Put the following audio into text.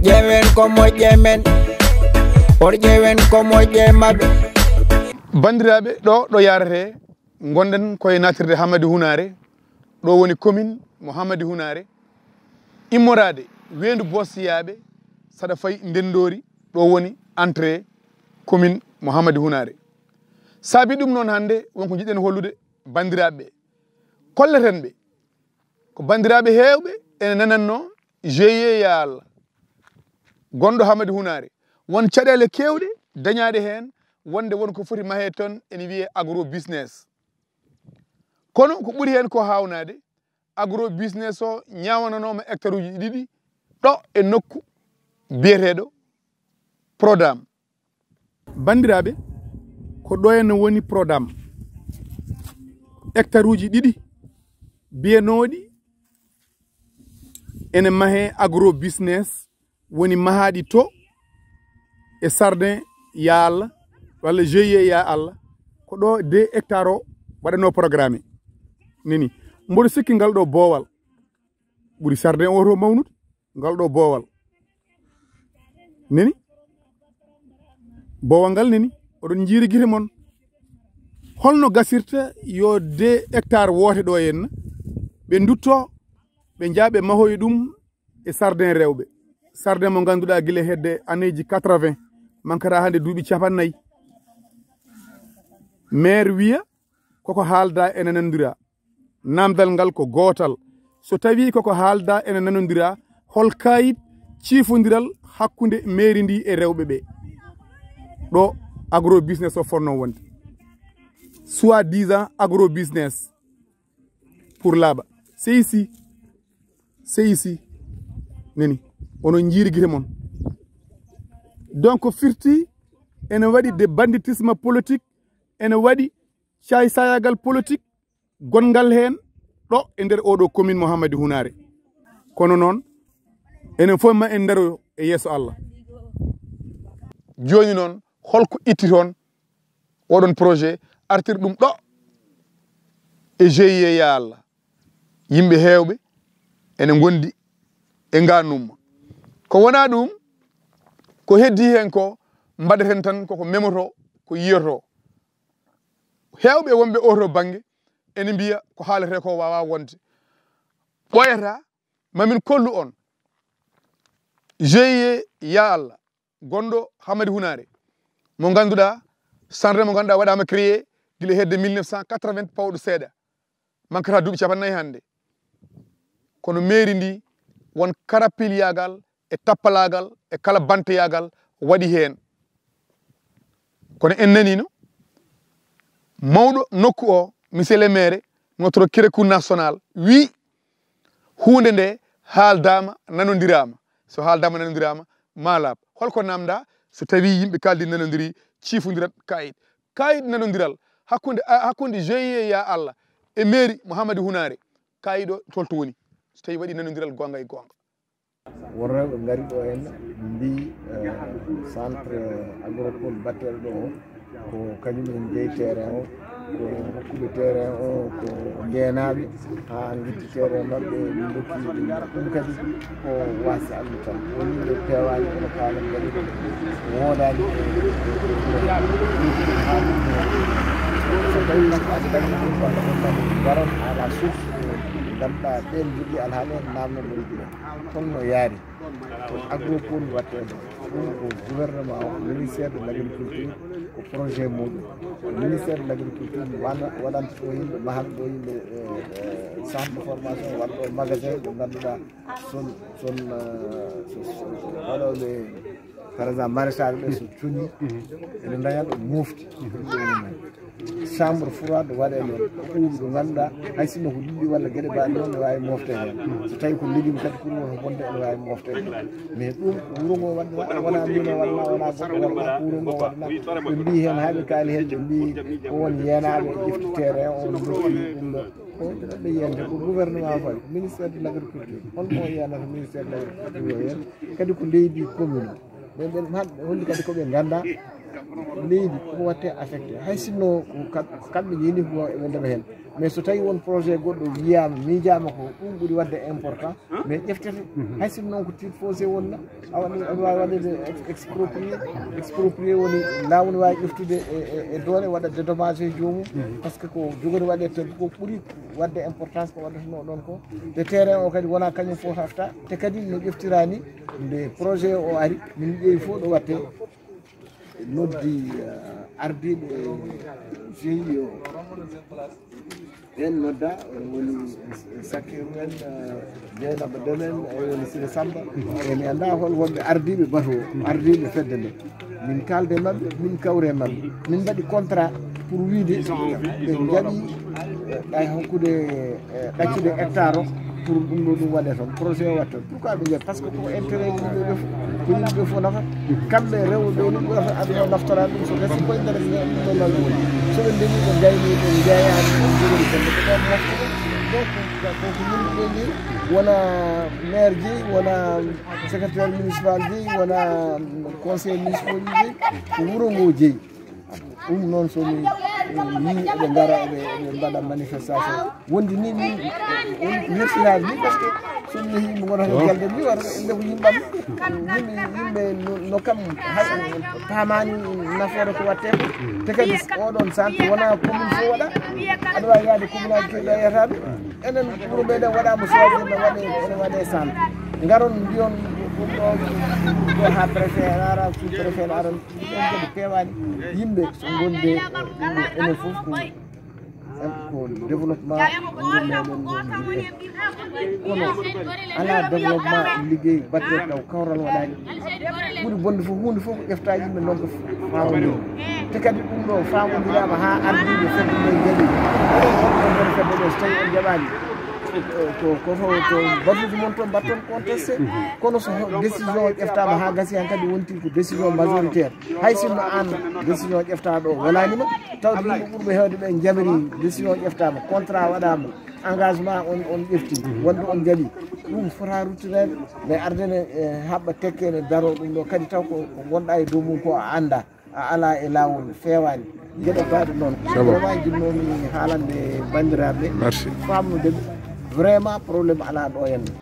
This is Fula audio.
jewen ko moƴƴe men or jewen ko moƴƴe mabɓe. bandiraɓe ɗo yarate gonɗen koye natirde hamady hounare ɗo woni commune mo hamady hounare immorade wendu bosiyaɓe saɗa fayi ndendori ɗo woni entrée commune mo hamady hounare saabi ɗum noon hannde wonko jiɗɗen hollude bandiraɓe kolleten ɓe ko bandiraɓe hewɓe ene nananno GIE ya Allah gonɗo hamady hounare won caɗele kewɗe dañaɗe hen wonde wonko foti mahe toon ene wiye agro business kono ko ɓuuri hen ko hawnade agro business o ñawananoma hectare uji ɗiɗi ɗo e nokku biyeteɗo Prodam. bandiraɓe ko ɗo henno woni Prodam hectare uji ɗiɗi biyanoɗi ene mahe agro business woni mahaɗi to e sardin ya Allah walla GIE ya Allah ko ɗo 2 hectares o waɗano programme nini mboɗo sikki ngal ɗo boowal ɓuri sardin o to mawnude ngal ɗo boowal nini boowal ngal nini oɗon jiiri guite mon holno gasirta yo 2 hectares woote ɗo henna ɓe dutto ɓe jaaɓe mahoye ɗum e sardin rewɓe sardin mo ganduɗa guila hedde anneji 80 mankata hande duuɓi 50 maire wiya koko haalda ene nanodira namdal ngal ko gootal so tawi koko haalda ene nanodira hol kayit ciifodiral hakkude mairie ndi e rewɓe ɓe ɗo agro business o fonno wonde soit disant agro business pour laaɓa c'est ici neni onon jiiri guite mon donc firti ene waɗi de banditisme politique ene waɗi sayagal politique gongal hen ɗo e nder oɗo commune mo hamady hounare kono noon enen fof ma en daaro e yeeso Allah joni noon holko itti toon oɗon projet artir ɗum ɗo e GIE ya Allah yimɓe hewɓe ene gondi e ngannumma ko wona ɗum ko heddi hen ko mbaɗeten tan koko memoto ko yiyoto hewɓe wonɓe oto banggue ene mbiya ko haalete ko wawa wonde ɓoyata mamin kollu on GIE ya Allah gonɗo hamady hounare mo ganduɗa centre mo ganduɗa waɗama créé guila hedde 1980 pawɗo seeɗa mankata duuɓi 40 hande kono mairie ndi won karapilyagal e tappalagal e kala banteyagal waɗi hen kono en nanino mawɗo nokku o monsieur le maire notre kirekou national wi hunde nde haaldama nanodirama so haaldama nanodirama ma laaɓa holko namda so tawi yimɓe kaldi nanodiri ciifodirat kayit nanodiral hakkude GIE ya Allah e mairie mo hamady hounare kayit o tolto woni so tawi waɗi nanodiral gonga e gonga worrewɓe ngari ɗo henna mbi centre agropole batteɗo ɗo o ko kañumen jeeyi terrain o ko hokkuɓe terrain o ko jeenaɓe ha guitti terrain mabɓe ɗum dokki ɗum kadi ko wasi Allah tan woni ɓe pewani kono kaalen kadi wodani so tawi aɗa dañi ɗum walla ɗon kadi garon ala source ganduɗa ɓen jogi alhaali en namno ɗo yiɗi holno yaari ko agropole wattede ɗum ko gouvernement o ministére de l' agriculture ko projet muɗum ministére de l' agriculture waɗanta ɗo yimɓe mahan ɗo yimɓe centre de formation waɗa ɗo magasin ɓe ganduɗa son waɗoɓe par exemple maraîchage ɓe so cuñi ene daña ɗo mofti chambre froide waɗe noon ɓuuɓi ɗo ganduɗa hay sinno ko ɗiɗi walla gueɗe mbaɗi noon ne wawi mofte hen so tawi ko légume kadi pour woto bonde ene wawi mofte hen mais ɗum wuuro ngo waɗna wona min o waɗna wona goɗɗo waɗna wuuro ngo waɗna ɓe mbi hen haaɓe kaali hen ɓe mbi ko won yenaɓe ƴefti terrain o dokki ɗum ɗo ko ɓe yiyande ko gouvernement fayi ministére de l' agriculture holmo yiyanata ministére de l' agriculture o hen kadi ko leydi commune o ɓe holli kadi koɓe ganda leydi ko watte affecté hay sinno kamɓe jeni ko ɓe ndeɓa hen mais so tawi won projet goɗɗo wiyama miijama ko ɗum ɓuuri wadde important mais ƴeftete hay sinno noon ko titre foncier wonna aɗa wawi waɗede exproprié woni laamu ne wawi ƴeftude e doole waɗa dédommagé jomum par ce que ko jogori waɗe te ko ɓuuri wadde importance ko waɗatano ɗon ko te terrain o kadi wona kañum fof hafta te kadi no ƴeftirani nde projet o ari min ƴeewi fof ɗo watte noddi ardiɓe jeeyi o en nodda woni sakkiru en jeynaɓe demen woni sine samba e mi anda hol wonɓe ardiɓe bato ardiɓe fedde nde min kalde mabɓe min kawre mabɓe min mbaɗi contrat pour wiide ɓe jaɓi ɗay hokkude ɗaccude hectare o pour ɗum ɗo ɗum waɗe toon projet o watta pourquoi ɓe jaɓi par ce que ko intérêt yimɓeɓe fof ko yimɓeɓe fof nafa kamɓe rewɓe ni ɓurata aduna naftora ɗum so gasi koye nder ɗomal woni soɓe ndemi ɓe gayni ɓe jeeyani ɓe jogori gonɗe ɓe ɗon moftude donc koko yimɓeɓe ni wona maire jeeyi wona secrétaire municipal jeeyi wona conseil municipal jeeyi ko wuuro ngo jeeyi ɗum noon somi yi eɓe gara eɓe mbaɗa manifestation wondi ni min hirtinaade ni par ce que somi yehi yimɓe gonata jelde mi wara inde ko yimɓam yimɓe no kam hay paamani nafoore ko watte te kadi oɗon centre wona commune fof waɗa aɗa wawi yaade commune aji keɗɗi a yiyataɓe enen ɓuuro meɗen waɗama choisir ene waɗe centre garon mbiyon ɗum ɗo ha préfet ara sous préfet ara ɗon kadi pewani yimɓe so gonde enen fof ko développement kono ala développement liggey batte taw kawral waɗani ɓuuri bonde fof hunde fof ko ƴefta yimɓe noon ko famodiri te kadi ɗum ɗo famodirama ha ardiɓe fedde ɗo jaaɓi nder fedde ɗo so tawi on jaɓani ko batuji mon toon mbatton contesté kono so décision o ƴeftama ha gasi han kadi wonti ko décision majoritaire hay sinno an décision ƴeftaɗo o walanima tawde yimɓe ɓurɓe hewde ɓe jaɓiri décision ƴeftama contrat waɗama engagement on ƴefti wonde on jaaɓi ɗum fota ruttinede mais ardene haɓɓa tekkene daro ɗum ɗo kadi taw ko gonɗa e dow mum ko a anda a ala e lawol fewani gueɗe baɗe noon vraiment jinnomi haalande bandiraɓe famnudeɓe vraiment probléme ala ɗo henna